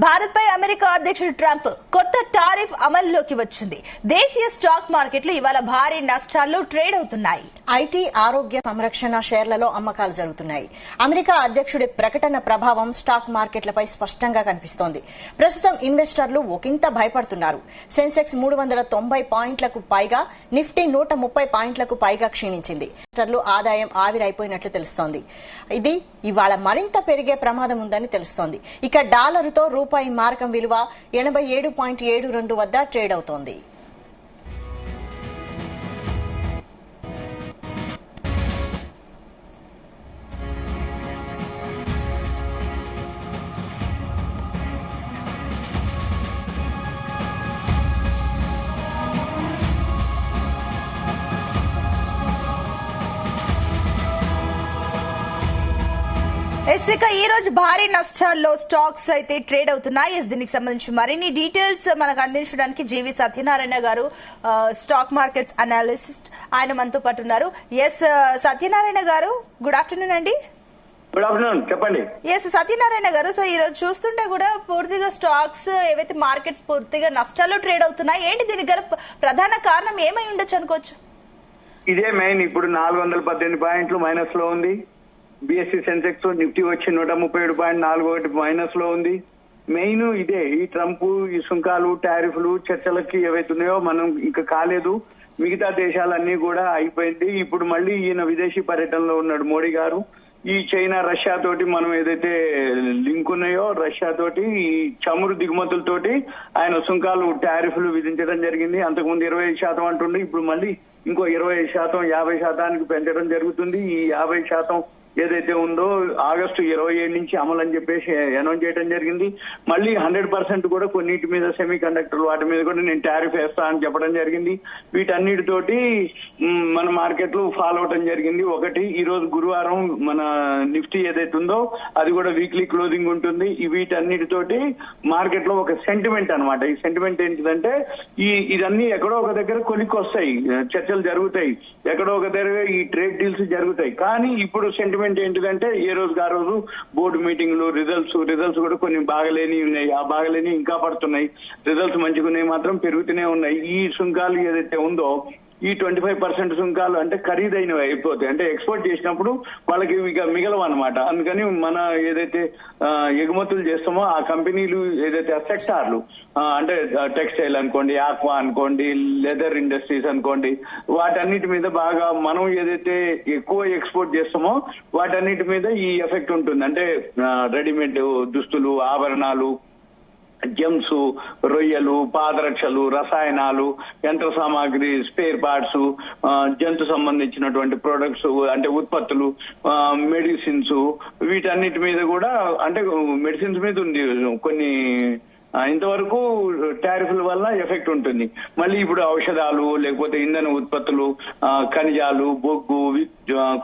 భారత్ పై America అధ్యక్షుడు Trump కొత్త tariff అమలులోకి వచ్చింది. దేశీయ స్టాక్ మార్కెట్లు ఇవాళ భారీ నష్టాల్లో ట్రేడ్ అవుతున్నాయి. ఐటీ, ఆరోగ్య సంరక్షణ షేర్లలో అమ్మకాలు జరుగుతున్నాయి. అమెరికా అధ్యక్షుడి ప్రకటన ప్రభావం స్టాక్ మార్కెట్లపై స్పష్టంగా కనిపిస్తోంది. ప్రస్తుతం ఇన్వెస్టర్లు ఒకంత భయపడుతున్నారు. సెన్సెక్స్ 390 పాయింట్లకు పైగా, నిఫ్టీ 130 పాయింట్లకు పైగా క్షీణించింది. ఇన్వెస్టర్లు ఆదాయం ఆవిరైపోయినట్లు తెలుస్తోంది. ఇది ఇవాళ మరింత పెరిగే ప్రమాదం ఉందని తెలుస్తోంది. ఇక డాలరుతో రూపాయి మారకం విలువ 87.72 వద్ద ట్రేడ్ అవుతోంది. ఇక ఈ రోజు భారీ నష్టాల్లో స్టాక్స్ అయితే ట్రేడ్ అవుతున్నాయి. దీనికి సంబంధించి మరిన్ని డీటెయిల్స్ మనకు అందించడానికి జీవి సత్యనారాయణ గారు, స్టాక్ మార్కెట్స్ అనాలిసిస్ట్, ఆయన మనతో పాటు ఉన్నారు. సత్యనారాయణ గారు, గుడ్ ఆఫ్టర్నూన్ అండి. గుడ్ ఆఫ్టర్నూన్, చెప్పండి. సత్యనారాయణ గారు, సో ఈ రోజు చూస్తుంటే కూడా పూర్తిగా స్టాక్స్ ఏవైతే మార్కెట్స్ పూర్తిగా నష్టాల్లో ట్రేడ్ అవుతున్నాయి. ఏంటి దీనికి గల ప్రధాన కారణం ఏమై ఉండొచ్చు అనుకోవచ్చు? ఇదే మెయిన్. ఇప్పుడు 418 పాయింట్లు మైనస్ లో ఉంది. బిఎస్సి సెన్సెక్స్, నిఫ్టీ వచ్చి 137.41 మైనస్ లో ఉంది. మెయిన్ ఇదే. ఈ ట్రంప్, ఈ సుంకాలు, టారిఫ్లు చర్చలకి ఏవైతున్నాయో మనం ఇంకా కాలేదు. మిగతా దేశాలన్నీ కూడా అయిపోయింది. ఇప్పుడు మళ్ళీ ఈయన విదేశీ పర్యటనలో ఉన్నాడు మోడీ గారు. ఈ చైనా, రష్యా తోటి మనం ఏదైతే లింక్ ఉన్నాయో, రష్యా తోటి ఈ చమురు దిగుమతులతోటి ఆయన సుంకాలు, టారిఫ్లు విధించడం జరిగింది. అంతకుముందు 25% అంటుండే, ఇప్పుడు మళ్ళీ ఇంకో 25%, 50% పెంచడం జరుగుతుంది. ఈ 50% ఏదైతే ఉందో ఆగస్టు 27 నుంచి అమలు అని చెప్పేసి అనౌన్స్ చేయడం జరిగింది. మళ్ళీ 100% కూడా కొన్నిటి మీద, సెమీ కండక్టర్ వాటి మీద కూడా నేను టారిఫ్ వేస్తా అని చెప్పడం జరిగింది. వీటన్నిటితోటి మన మార్కెట్లు ఫాలో అవటం జరిగింది. ఒకటి, ఈ రోజు గురువారం మన నిఫ్టీ ఏదైతే ఉందో అది కూడా వీక్లీ క్లోజింగ్ ఉంటుంది. వీటన్నిటితోటి మార్కెట్ లో ఒక సెంటిమెంట్ అనమాట. ఈ సెంటిమెంట్ ఏంటిదంటే ఇదన్నీ ఎక్కడో ఒక దగ్గర కొలిక్కి వస్తాయి, చర్చలు జరుగుతాయి, ఎక్కడో ఒక దగ్గర ఈ ట్రేడ్ డీల్స్ జరుగుతాయి. కానీ ఇప్పుడు సెంటిమెంట్ ఏంటిదంటే ఏ రోజుకి ఆ రోజు బోర్డు మీటింగ్లు, రిజల్ట్స్ కూడా కొన్ని బాగలేని ఉన్నాయి. ఆ బాగలేని ఇంకా పడుతున్నాయి. రిజల్ట్స్ మంచిగా ఉన్నాయి మాత్రం పెరుగుతూనే ఉన్నాయి. ఈ సుంకాలు ఏదైతే ఉందో ఈ 25% సుంకాలు అంటే ఖరీదైనవి అయిపోతాయి. అంటే ఎక్స్పోర్ట్ చేసినప్పుడు వాళ్ళకి ఇక మిగలవు అనమాట. అందుకని మన ఏదైతే ఎగుమతులు చేస్తామో ఆ కంపెనీలు ఏదైతే సెక్టార్లు అంటే టెక్స్టైల్ అనుకోండి, ఆక్వా అనుకోండి, లెదర్ ఇండస్ట్రీస్ అనుకోండి, వాటన్నిటి మీద బాగా మనం ఏదైతే ఎక్కువ ఎక్స్పోర్ట్ చేస్తామో వాటన్నిటి మీద ఈ ఎఫెక్ట్ ఉంటుంది. అంటే రెడీమేడ్ దుస్తులు, ఆభరణాలు, జెమ్స్, రొయ్యలు, పాదరక్షలు, రసాయనాలు, యంత్ర సామాగ్రి, స్పేర్ పార్ట్స్, జంతు సంబంధించినటువంటి ప్రొడక్ట్స్ అంటే ఉత్పత్తులు, మెడిసిన్స్, వీటన్నిటి మీద కూడా అంటే మెడిసిన్స్ మీద ఉంది కొన్ని ఇంతవరకు టారిఫ్ల వల్ల ఎఫెక్ట్ ఉంటుంది. మళ్ళీ ఇప్పుడు ఔషధాలు, లేకపోతే ఇంధన ఉత్పత్తులు, ఖనిజాలు, బొగ్గు,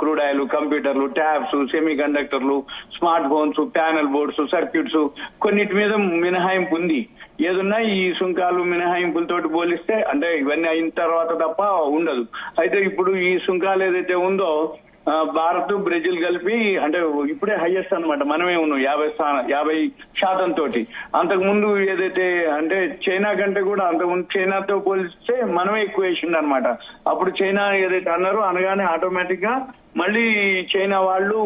క్రూడ్ ఆయిల్, కంప్యూటర్లు, ట్యాబ్స్, సెమీ కండక్టర్లు, smart phones, panel boards, circuits, కొన్నిటి మీద మినహాయింపు ఉంది. ఏదున్నా ఈ సుంకాలు మినహాయింపులతోటి పోలిస్తే అంటే ఇవన్నీ అయిన తర్వాత తప్ప ఉండదు. అయితే ఇప్పుడు ఈ సుంకాలు ఏదైతే ఉందో భారత్, బ్రెజిల్ కలిపి అంటే ఇప్పుడే హైయెస్ట్ అనమాట. మనమే ఉన్నాం 50% తోటి. అంతకు ముందు ఏదైతే అంటే చైనా కంటే కూడా అంతకుముందు చైనాతో పోలిస్తే మనమే ఎక్కువ వేసిండు అనమాట. అప్పుడు చైనా ఏదైతే అన్నారో అనగానే ఆటోమేటిక్ గా మళ్ళీ చైనా వాళ్ళు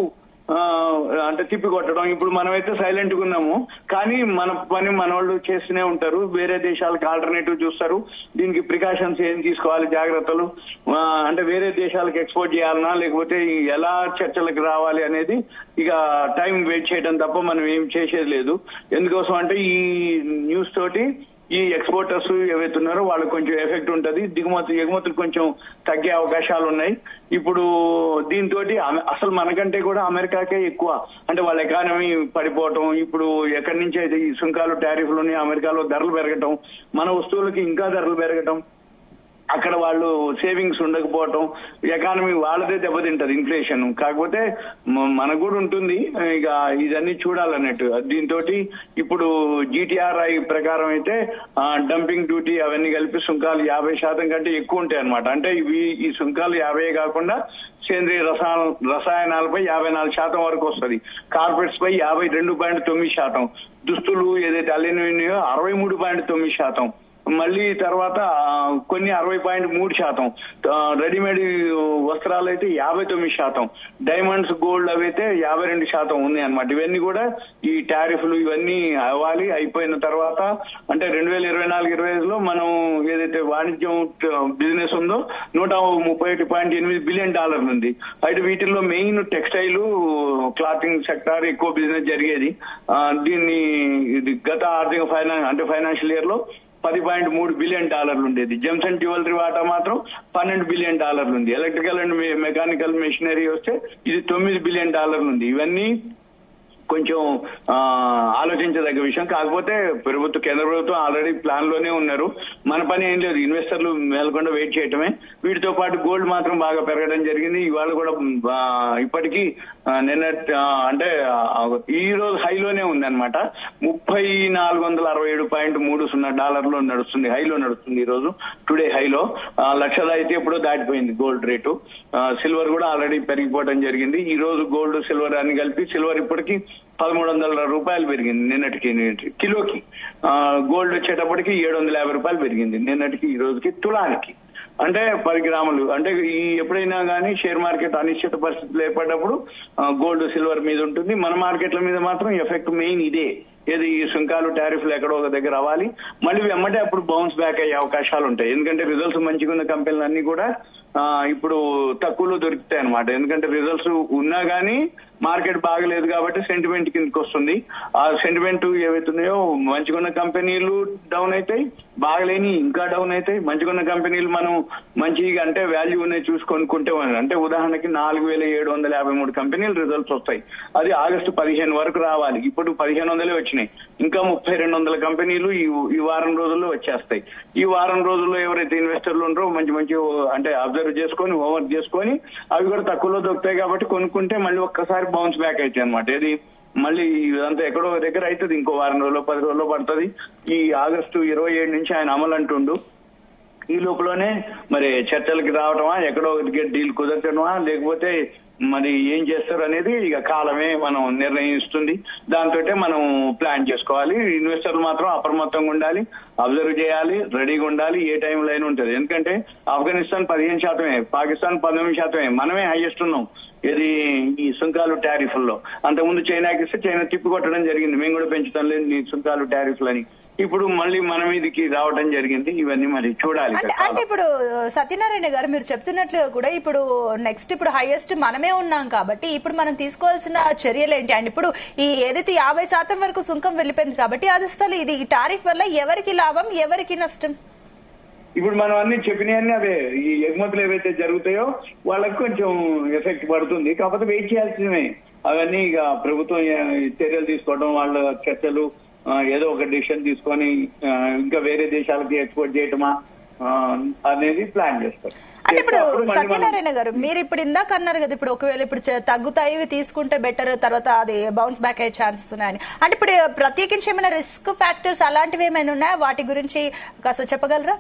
అంటే తిప్పి కొట్టడం. ఇప్పుడు మనమైతే సైలెంట్ గా ఉన్నాము, కానీ మన పని మన వాళ్ళు చేస్తూనే ఉంటారు. వేరే దేశాలకు ఆల్టర్నేటివ్ చూస్తారు. దీనికి ప్రికాషన్స్ ఏం తీసుకోవాలి, జాగ్రత్తలు అంటే వేరే దేశాలకు ఎక్స్పోర్ట్ చేయాలన్నా లేకపోతే ఎలా చర్చలకు రావాలి అనేది ఇక టైం వెయిట్ చేయడం తప్ప మనం ఏం చేసేది లేదు. ఎందుకోసం అంటే ఈ న్యూస్ తోటి ఈ ఎక్స్పోర్టర్స్ ఏవైతే ఉన్నారో వాళ్ళకి కొంచెం ఎఫెక్ట్ ఉంటుంది. ఎగుమతులు కొంచెం తగ్గే అవకాశాలు ఉన్నాయి. ఇప్పుడు దీంతో అసలు మనకంటే కూడా అమెరికాకే ఎక్కువ అంటే వాళ్ళ ఎకానమీ పడిపోవటం, ఇప్పుడు ఎక్కడి నుంచి అయితే ఈ సుంకాలు, టారిఫ్లు అమెరికాలో ధరలు పెరగటం, మన వస్తువులకి ఇంకా ధరలు పెరగటం, అక్కడ వాళ్ళు సేవింగ్స్ ఉండకపోవటం, ఎకానమీ వాళ్ళదే దెబ్బతింటది, ఇన్ఫ్లేషన్. కాకపోతే మనకు కూడా ఉంటుంది. ఇక ఇదన్నీ చూడాలన్నట్టు. దీంతో ఇప్పుడు GTRI ప్రకారం అయితే డంపింగ్ డ్యూటీ అవన్నీ కలిపి సుంకాలు 50% కంటే ఎక్కువ ఉంటాయి అనమాట. అంటే ఈ సుంకాలు 50 కాకుండా సేంద్రియ రసాయనాలపై 54% వరకు వస్తుంది. కార్పెట్స్ పై 52.9%, దుస్తులు ఏదైతే అల్లినవి ఉన్నాయో 63.9%. మళ్ళీ తర్వాత కొన్ని 60.3%. రెడీమేడ్ వస్త్రాలు అయితే 59%. డైమండ్స్ గోల్డ్ అవైతే 52% ఉన్నాయి అన్నమాట. ఇవన్నీ కూడా ఈ టారిఫ్లు ఇవన్నీ అవ్వాలి. అయిపోయిన తర్వాత అంటే 2024-25లో మనం ఏదైతే వాణిజ్యం బిజినెస్ ఉందో $131.8 బిలియన్ ఉంది. అయితే వీటిల్లో మెయిన్ టెక్స్టైల్ క్లాతింగ్ సెక్టార్ ఎక్కువ బిజినెస్ జరిగేది. దీన్ని గత ఆర్థిక ఫైనాన్షియల్ ఇయర్ లో $10.3 బిలియన్ ఉండేది. జెమ్స్ అండ్ జ్యువెలరీ వాటా మాత్రం $12 బిలియన్ ఉంది. ఎలక్ట్రికల్ అండ్ మెకానికల్ మెషినరీ వస్తే ఇది $9 బిలియన్ ఉంది. ఇవన్నీ కొంచెం ఆలోచించదగ్గ విషయం. కాకపోతే కేంద్ర ప్రభుత్వం ఆల్రెడీ ప్లాన్ లోనే ఉన్నారు. మన పని ఏం లేదు, ఇన్వెస్టర్లు మేలకుండా వెయిట్ చేయటమే. వీటితో పాటు గోల్డ్ మాత్రం బాగా పెరగడం జరిగింది. ఇవాళ కూడా ఇప్పటికీ నిన్న అంటే ఈ రోజు హైలోనే ఉంది అనమాట. $3467.30 నడుస్తుంది, హైలో నడుస్తుంది ఈ రోజు. టుడే హైలో 1,00,000 అయితే ఎప్పుడో దాటిపోయింది గోల్డ్ రేటు. సిల్వర్ కూడా ఆల్రెడీ పెరిగిపోవడం జరిగింది. ఈ రోజు గోల్డ్ సిల్వర్ అని కలిపి సిల్వర్ ఇప్పటికి $1,300 పెరిగింది నిన్నటికి కిలోకి. గోల్డ్ వచ్చేటప్పటికి $750 పెరిగింది నిన్నటికి ఈ రోజుకి తులానికి. అంటే 10 గ్రాములు. అంటే ఈ ఎప్పుడైనా కానీ షేర్ మార్కెట్ అనిశ్చిత పరిస్థితులు ఏర్పడినప్పుడు గోల్డ్ సిల్వర్ మీద ఉంటుంది. మన మార్కెట్ల మీద మాత్రం ఎఫెక్ట్ మెయిన్ ఇదే. ఏది ఈ సుంకాలు టారిఫ్లు ఎక్కడో ఒక దగ్గర అవ్వాలి, మళ్ళీ వెమ్మటే అప్పుడు బౌన్స్ బ్యాక్ అయ్యే అవకాశాలు ఉంటాయి. ఎందుకంటే రిజల్ట్స్ మంచిగా ఉన్న కంపెనీలు అన్ని కూడా ఇప్పుడు తక్కువలో దొరుకుతాయి అనమాట. ఎందుకంటే రిజల్ట్స్ ఉన్నా గానీ మార్కెట్ బాగలేదు కాబట్టి సెంటిమెంట్ కిందకి వస్తుంది. ఆ సెంటిమెంట్ ఏవైతున్నాయో మంచిగా ఉన్న కంపెనీలు డౌన్ అవుతాయి, బాగలేని ఇంకా డౌన్ అవుతాయి. మంచిగా ఉన్న కంపెనీలు మనం మంచిగా అంటే వాల్యూ ఉన్నాయి చూసుకొనుకుంటే, అంటే ఉదాహరణకి 4,753 కంపెనీలు రిజల్ట్స్ వస్తాయి. అది ఆగస్టు 15 వరకు రావాలి. ఇప్పుడు 1500 వచ్చినాయి. ఇంకా 3,200 కంపెనీలు ఈ వారం రోజుల్లో వచ్చేస్తాయి. ఈ వారం రోజుల్లో ఎవరైతే ఇన్వెస్టర్లు ఉంటారో మంచి అంటే అబ్జర్వ్ చేసుకొని హోంవర్క్ చేసుకొని అవి కూడా తక్కువలో దొరుకుతాయి కాబట్టి కొనుక్కుంటే మళ్ళీ ఒక్కసారి బౌన్స్ బ్యాక్ అవుతాయి అనమాట. ఇది మళ్ళీ ఇదంతా ఎక్కడో దగ్గర అవుతుంది. ఇంకో వారం రోజుల్లో 10 రోజుల్లో పడుతుంది. ఈ ఆగస్టు 27 నుంచి ఆయన అమలు అంటుండు. ఈ లోపలనే మరి చర్చలకి రావటమా, ఎక్కడో డీల్ కుదరటమా, లేకపోతే మరి ఏం చేస్తారు అనేది ఇక కాలమే మనం నిర్ణయిస్తుంది. దాంతో మనం ప్లాన్ చేసుకోవాలి. ఇన్వెస్టర్లు మాత్రం అప్రమత్తంగా ఉండాలి, అబ్జర్వ్ చేయాలి, రెడీగా ఉండాలి. ఏ టైంలో అయినా ఉంటుంది. ఎందుకంటే ఆఫ్ఘనిస్తాన్ 15%, పాకిస్తాన్ 19%, మనమే హైయెస్ట్ ఉన్నాం ఇది ఈ సుంకాలు టారిఫ్ల్లో. అంతకుముందు చైనాకి ఇస్తే చైనా తిప్పి కొట్టడం జరిగింది, మేము కూడా పెంచుతాం లేదు నీ సుంకాలు టారిఫ్లని. ఇప్పుడు మళ్ళీ మన మీదకి రావడం జరిగింది. ఇవన్నీ మరి చూడాలి. అంటే ఇప్పుడు సత్యనారాయణ గారు మీరు చెప్తున్నట్లుగా కూడా ఇప్పుడు నెక్స్ట్ ఇప్పుడు హైయెస్ట్ మనమే ఉన్నాం కాబట్టి ఇప్పుడు మనం తీసుకోవాల్సిన చర్యలు ఏంటి అండి? ఇప్పుడు ఈ ఏదైతే 50% వరకు సుంకం వెళ్ళిపోయింది కాబట్టి అది అసలు ఇది ఈ టారిఫ్ వల్ల ఎవరికి లాభం, ఎవరికి నష్టం? ఇప్పుడు మనం అన్ని చెప్పినవన్నీ అదే. ఈ ఎగుమతులు ఏవైతే జరుగుతాయో వాళ్ళకి కొంచెం ఎఫెక్ట్ పడుతుంది. కాకపోతే వెయిట్ చేయాల్సినవే అవన్నీ. ఇక ప్రభుత్వం చర్యలు తీసుకోవడం, వాళ్ళ చర్చలు ఏదో ఒక డిసిషన్ తీసుకొని ఇంకా వేరే దేశాలకి ఎక్స్పోర్ట్ చేయటమా అనేది ప్లాన్ చేస్తారు. అంటే ఇప్పుడు సత్యనారాయణ గారు మీరు ఇప్పుడు ఇందాక అన్నారు కదా, ఇప్పుడు ఒకవేళ ఇప్పుడు తగ్గుతాయి తీసుకుంటే బెటర్, తర్వాత అది బౌన్స్ బ్యాక్ అయ్యే ఛాన్సెస్ ఉన్నాయని. అంటే ఇప్పుడు ప్రత్యేకించి ఏమైనా రిస్క్ ఫ్యాక్టర్స్ అలాంటివి ఏమైనా ఉన్నాయా? వాటి గురించి కాస్త చెప్పగలరా?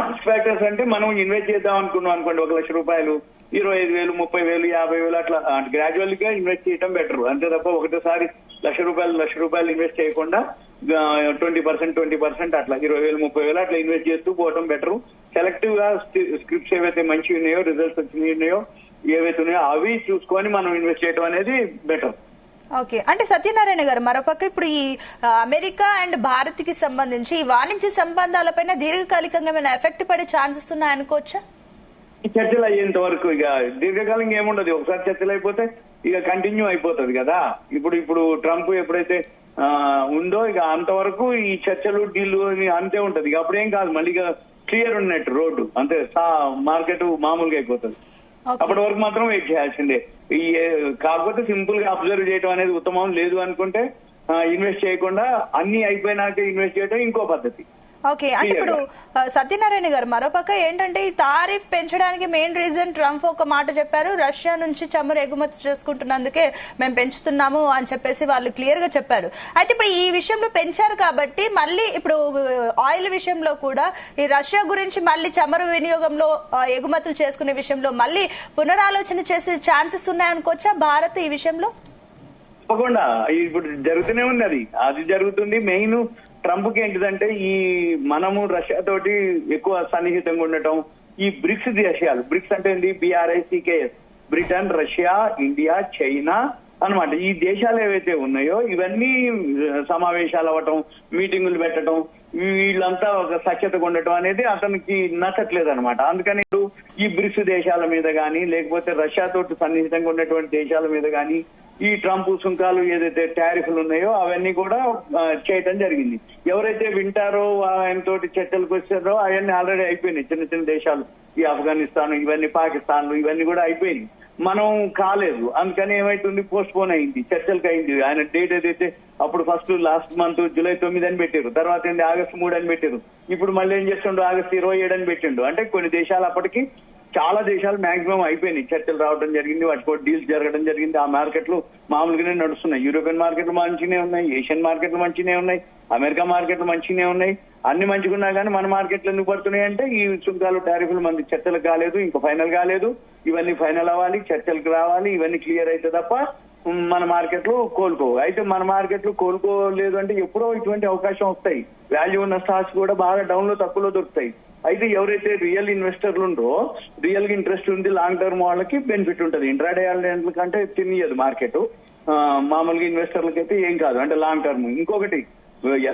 రిస్క్ ఫ్యాక్టర్స్ అంటే మనం ఇన్వెస్ట్ చేద్దాం అనుకున్నాం అనుకోండి, ₹1,00,000, 25,000, 30,000, 50,000 అట్లా గ్రాడ్యువల్ గా ఇన్వెస్ట్ చేయడం బెటర్. అంతే తప్ప ఒకటేసారి ₹1,00,000 ఇన్వెస్ట్ చేయకుండా 20% అట్లా 20,000, 30,000 అట్లా ఇన్వెస్ట్ చేస్తూ పోవడం బెటర్. సెలెక్టివ్ గా స్క్రిప్ట్స్ ఏవైతే మంచిగా ఉన్నాయో, రిజల్ట్స్ వచ్చినాయో, ఏవైతే ఉన్నాయో అవి చూసుకొని మనం ఇన్వెస్ట్ చేయడం అనేది బెటర్. ఓకే. అంటే సత్యనారాయణ గారు మరోపక్క ఇప్పుడు ఈ అమెరికా అండ్ భారత్ కి సంబంధించి ఈ వాణిజ్య సంబంధాలపైన దీర్ఘకాలికంగా ఏమైనా ఎఫెక్ట్ పడే ఛాన్సెస్ ఉన్నాయనుకోవచ్చా? ఈ చర్చలు అయ్యేంత వరకు ఇక దీర్ఘకాలంగా ఏముండదు. ఒకసారి చర్చలు అయిపోతే ఇక కంటిన్యూ అయిపోతుంది కదా. ఇప్పుడు ట్రంప్ ఎప్పుడైతే ఉందో ఇక అంతవరకు ఈ చర్చలు డీల్ అంతే ఉంటది. ఇక అప్పుడేం కాదు, మళ్ళీ క్లియర్ ఉన్నట్టు రోడ్డు అంతే, మార్కెట్ మామూలుగా అయిపోతుంది. అప్పటి వరకు మాత్రం వెయిట్ చేయాల్సిందే. కాకపోతే సింపుల్ గా అబ్జర్వ్ చేయడం అనేది ఉత్తమం. లేదు అనుకుంటే ఇన్వెస్ట్ చేయకుండా అన్ని అయిపోయినాక ఇన్వెస్ట్ చేయడం ఇంకో పద్ధతి. ఓకే. అంటే ఇప్పుడు సత్యనారాయణ గారు మరోపక్క ఏంటంటే ఈ టారిఫ్ పెంచడానికి మెయిన్ రీజన్ ట్రంప్ ఒక మాట చెప్పారు, రష్యా నుంచి చమురు ఎగుమతి చేసుకుంటున్నందుకే మేము పెంచుతున్నాము అని చెప్పేసి వాళ్ళు క్లియర్ గా చెప్పారు. అయితే ఇప్పుడు ఈ విషయంలో పెంచారు కాబట్టి మళ్ళీ ఇప్పుడు ఆయిల్ విషయంలో కూడా ఈ రష్యా గురించి మళ్ళీ చమురు వినియోగంలో ఎగుమతులు చేసుకునే విషయంలో మళ్ళీ పునరాలోచన చేసే ఛాన్సెస్ ఉన్నాయనుకోవచ్చా భారత్ ఈ విషయంలో? తప్పకుండా ఇప్పుడు జరుగుతూనే ఉంది అది జరుగుతుంది. మెయిన్ ట్రంప్ కి ఏంటిదంటే ఈ మనము రష్యా తోటి ఎక్కువ సన్నిహితంగా ఉండటం, ఈ బ్రిక్స్ దేశాలు, బ్రిక్స్ అంటే ఏంటి, BRICS, Britain, Russia, India, China అన్నమాట. ఈ దేశాలు ఏవైతే ఉన్నాయో ఇవన్నీ సమావేశాలు అవ్వటం, మీటింగులు పెట్టడం, వీళ్ళంతా ఒక సఖ్యతగా ఉండటం అనేది అతనికి నచ్చట్లేదు అనమాట. అందుకని ఇప్పుడు ఈ బ్రిక్స్ దేశాల మీద గానీ, లేకపోతే రష్యాతో సన్నిహితంగా ఉన్నటువంటి దేశాల మీద గానీ ఈ ట్రంప్ సుంకాలు ఏదైతే టారిఫ్లు ఉన్నాయో అవన్నీ కూడా చేయటం జరిగింది. ఎవరైతే వింటారో ఆయన తోటి చర్చలకు వచ్చారో అవన్నీ ఆల్రెడీ అయిపోయినాయి. చిన్న చిన్న దేశాలు, ఈ ఆఫ్ఘనిస్తాన్, ఇవన్నీ పాకిస్తాన్, ఇవన్నీ కూడా అయిపోయినాయి. మనం కాలేదు. అందుకని ఏమైతుంది, పోస్ట్ పోన్ అయింది, చర్చలకు అయింది. ఆయన డేట్ ఏదైతే అప్పుడు ఫస్ట్ లాస్ట్ మంత్ జూలై 9 అని పెట్టారు, తర్వాత ఏంటి ఆగస్టు 3 అని పెట్టారు, ఇప్పుడు మళ్ళీ ఏం చేస్తుండో ఆగస్టు 27 అని పెట్టిండు. అంటే కొన్ని దేశాలు అప్పటికి, చాలా దేశాలు మాక్సిమం అయిపోయినాయి, చర్చలు రావడం జరిగింది, వాటికి డీల్స్ జరగడం జరిగింది. ఆ మార్కెట్లు మామూలుగానే నడుస్తున్నాయి. యూరోపియన్ మార్కెట్లు మంచిగానే ఉన్నాయి, ఏషియన్ మార్కెట్లు మంచిగానే ఉన్నాయి, అమెరికా మార్కెట్లు మంచిగానే ఉన్నాయి. అన్ని మంచిగున్నా కానీ మన మార్కెట్లు ఎందుకు పడుతున్నాయి అంటే ఈ సుంకాలు టారిఫ్లు మంది చర్చలు కాలేదు, ఇంకా ఫైనల్ కాలేదు. ఇవన్నీ ఫైనల్ అవ్వాలి, చర్చలకు రావాలి, ఇవన్నీ క్లియర్ అయితే తప్ప మన మార్కెట్లు కోలుకోవు. అయితే మన మార్కెట్లు కోలుకోలేదు అంటే ఎప్పుడో ఇటువంటి అవకాశం వస్తాయి. వాల్యూ ఉన్న స్టాక్స్ కూడా బాగా డౌన్ లో తక్కువలో దొరుకుతాయి. అయితే ఎవరైతే రియల్ ఇన్వెస్టర్లు ఉండో, రియల్ గా ఇంట్రెస్ట్ ఉంది, లాంగ్ టర్మ్ వాళ్ళకి బెనిఫిట్ ఉంటుంది. ఇంట్రాడే కంటే తినియదు మార్కెట్. మామూలుగా ఇన్వెస్టర్లకి అయితే ఏం కాదు, అంటే లాంగ్ టర్మ్. ఇంకొకటి,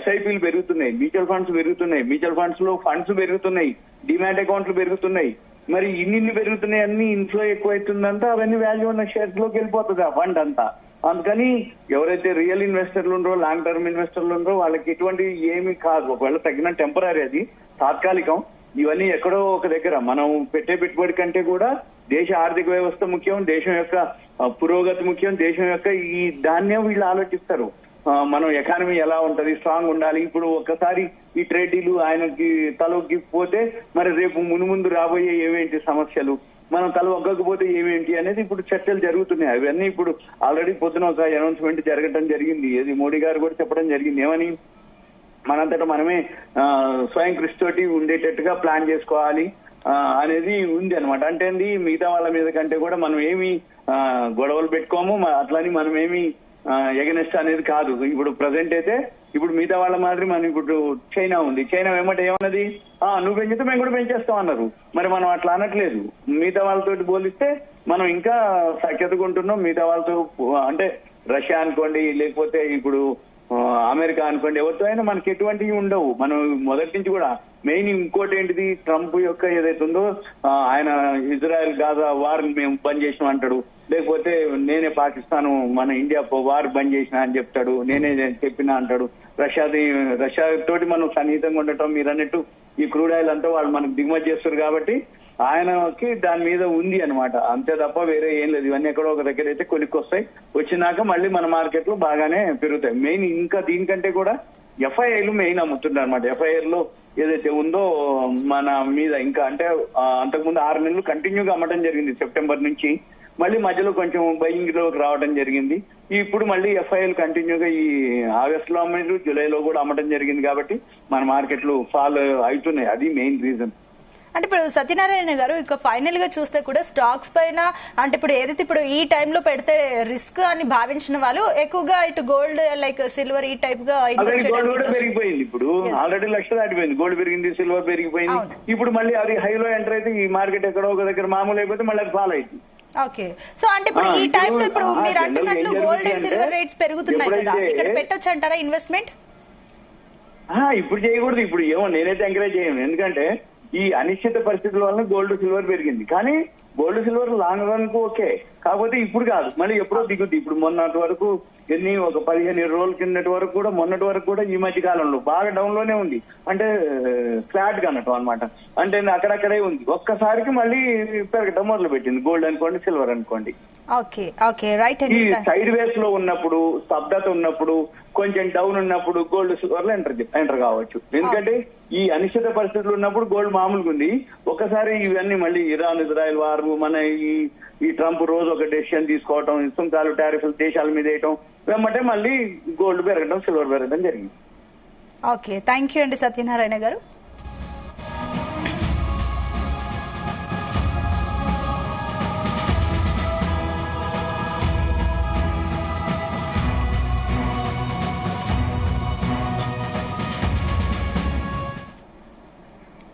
SIPలు పెరుగుతున్నాయి, మ్యూచువల్ ఫండ్స్ పెరుగుతున్నాయి, మ్యూచువల్ ఫండ్స్ లో ఫండ్స్ పెరుగుతున్నాయి, డిమాట్ అకౌంట్లు పెరుగుతున్నాయి. మరి ఇన్ని పెరుగుతున్నాయి, అన్ని ఇన్ఫ్లో ఎక్కువ అవుతుందంతా అవన్నీ వాల్యూ ఉన్న షేర్స్ లోకి వెళ్ళిపోతుంది ఆ ఫండ్ అంతా. అందుకని ఎవరైతే రియల్ ఇన్వెస్టర్లు ఉండరో, లాంగ్ టర్మ్ ఇన్వెస్టర్లు ఉండరో వాళ్ళకి ఎటువంటి ఏమీ కాదు. ఒకవేళ తగ్గిన టెంపరీ, అది తాత్కాలికం. ఇవన్నీ ఎక్కడో ఒక దగ్గర మనం పెట్టే పెట్టుబడి కంటే కూడా దేశ ఆర్థిక వ్యవస్థ ముఖ్యం, దేశం యొక్క పురోగతి ముఖ్యం, దేశం యొక్క ఈ ధాన్యం వీళ్ళు ఆలోచిస్తారు. మనం ఎకానమీ ఎలా ఉంటది, స్ట్రాంగ్ ఉండాలి. ఇప్పుడు ఒక్కసారి ఈ ట్రేడ్ డీలు ఆయనకి తలొగ్గి పోతే మరి రేపు ముందు రాబోయే ఏమేంటి సమస్యలు, మనం తల ఒగ్గకపోతే ఏమేంటి అనేది ఇప్పుడు చర్చలు జరుగుతున్నాయి. అవన్నీ ఇప్పుడు ఆల్రెడీ పొద్దున ఒక అనౌన్స్మెంట్ జరగడం జరిగింది. ఇది మోడీ గారు కూడా చెప్పడం జరిగింది. ఏమని, మనంతటా మనమే స్వయం కృషి తోటి ఉండేటట్టుగా ప్లాన్ చేసుకోవాలి అనేది ఉంది అనమాట. అంటే మిగతా వాళ్ళ మీద కంటే కూడా మనం ఏమి గొడవలు పెట్టుకోము, అట్లని మనం ఏమి ఎగనెస్ట్ అనేది కాదు. ఇప్పుడు ప్రజెంట్ అయితే ఇప్పుడు మిగతా వాళ్ళ మాదిరి మనం ఇప్పుడు చైనా ఉంది, చైనా ఏమన్నది, నువ్వు పెంచితే మేము కూడా పెంచేస్తాం అన్నారు. మరి మనం అట్లా అనట్లేదు. మిగతా వాళ్ళతో పోలిస్తే మనం ఇంకా సఖ్యతగా ఉంటున్నాం. మిగతా వాళ్ళతో అంటే రష్యా అనుకోండి, లేకపోతే ఇప్పుడు అమెరికా అనుకోండి, ఎవరితో అయినా మనకి ఎటువంటివి ఉండవు. మనం మొదటి నుంచి కూడా మెయిన్ ఇంకోటి ఏంటిది, ట్రంప్ యొక్క ఏదైతే ఉందో ఆయన ఇజ్రాయెల్ గాజా వార్ మేము బంద్ చేసినాం అంటాడు, లేకపోతే నేనే పాకిస్తాన్ మన ఇండియా వార్ బంద్ చేసిన అని చెప్తాడు, నేనే చెప్పినా అంటాడు. రష్యా తోటి మనం సన్నిహితంగా ఉండటం, మీరు అన్నట్టు ఈ క్రూడ్ ఆయిల్ అంతా వాళ్ళు మనకు దిగుమతి చేస్తారు కాబట్టి ఆయనకి దాని మీద ఉంది అనమాట. అంతే తప్ప వేరే ఏం లేదు. ఇవన్నీ ఎక్కడో ఒక దగ్గర అయితే కొనుక్కొస్తాయి, వచ్చినాక మళ్ళీ మన మార్కెట్లు బాగానే పెరుగుతాయి. మెయిన్ ఇంకా దీనికంటే కూడా FIIలు మెయిన్ అమ్ముతుంటారు అనమాట. FII లో ఏదైతే ఉందో మన మీద ఇంకా అంటే అంతకుముందు 6 నెలలు కంటిన్యూగా అమ్మటం జరిగింది సెప్టెంబర్ నుంచి. మళ్ళీ మధ్యలో కొంచెం బయింగ్ లోకి రావడం జరిగింది. ఇప్పుడు మళ్ళీ FIIలు కంటిన్యూగా ఈ ఆగస్టులో అమ్మారు, జూలైలో కూడా అమ్మటం జరిగింది. కాబట్టి మన మార్కెట్లు ఫాల్ అవుతున్నాయి. అది మెయిన్ రీజన్. అంటే ఇప్పుడు సత్యనారాయణ గారు, ఇక ఫైనల్ గా చూస్తే కూడా స్టాక్స్ పైన అంటే ఇప్పుడు ఏదైతే ఇప్పుడు ఈ టైంలో పెడితే రిస్క్ అని భావించిన వాళ్ళు ఎక్కువగా ఇటు గోల్డ్ లైక్ సిల్వర్ ఈ టైప్ గా గోల్డ్ కూడా పెరిగిపోయింది. ఇప్పుడు ఆల్రెడీ లక్ష దాటిపోయింది. గోల్డ్ పెరిగింది, సిల్వర్ పెరిగిపోయింది. ఇప్పుడు మళ్ళీ అది హైలో ఎంటర్ అయితే ఈ మార్కెట్ ఎక్కడో ఒక దగ్గర మామూలు అయిపోతే మళ్ళీ అది ఫాల్ అయింది. ఓకే. సో అంటే ఇప్పుడు ఈ టైంలో ఇప్పుడు మీరు అంటున్నట్లు గోల్డ్ అండ్ సిల్వర్ రేట్స్ పెరుగుతున్నాయి కదా, ఇక్కడ పెట్టొచ్చు అంటారా ఇన్వెస్ట్మెంట్? ఇప్పుడు చేయకూడదు. ఇప్పుడు ఏమో నేనైతే ఎంకరేజ్ చేయను. ఎందుకంటే ఈ అనిశ్చిత పరిస్థితుల వల్ల గోల్డ్ సిల్వర్ పెరిగింది. కానీ గోల్డ్ సిల్వర్ లాంగ్ రన్ కు ఓకే, కాకపోతే ఇప్పుడు కాదు, మళ్ళీ ఎప్పుడో దిగుద్ది. ఇప్పుడు మొన్నటి వరకు ఒక 15 రోజుల కిందటి వరకు కూడా, మొన్నటి వరకు కూడా ఈ మధ్య కాలంలో బాగా డౌన్ లోనే ఉంది. అంటే ఫ్లాట్ గా అన్నట్టు అనమాట. అంటే అక్కడక్కడే ఉంది. ఒక్కసారికి మళ్ళీ పెరగటం మొదలు పెట్టింది. గోల్డ్ అనుకోండి, సిల్వర్ అనుకోండి. ఈ సైడ్ వేస్ లో ఉన్నప్పుడు, స్తబ్దత ఉన్నప్పుడు, కొంచెం డౌన్ ఉన్నప్పుడు గోల్డ్ సిల్వర్ లో ఎంటర్ కావచ్చు. ఎందుకంటే ఈ అనిశ్చిత పరిస్థితులు ఉన్నప్పుడు గోల్డ్ మామూలుగా ఉంది. ఒకసారి ఇవన్నీ మళ్ళీ ఇజ్రాయెల్ వార్, మన ఈ ట్రంప్ రోజు ఒక డెసిషన్ తీసుకోవటం, సుంకాలు టారిఫ్లు దేశాల మీద వేయటం, వెంబటే మళ్ళీ గోల్డ్ పెరగడం, సిల్వర్ పెరగడం జరిగింది. ఓకే, థ్యాంక్ యూ అండి సత్యనారాయణ గారు.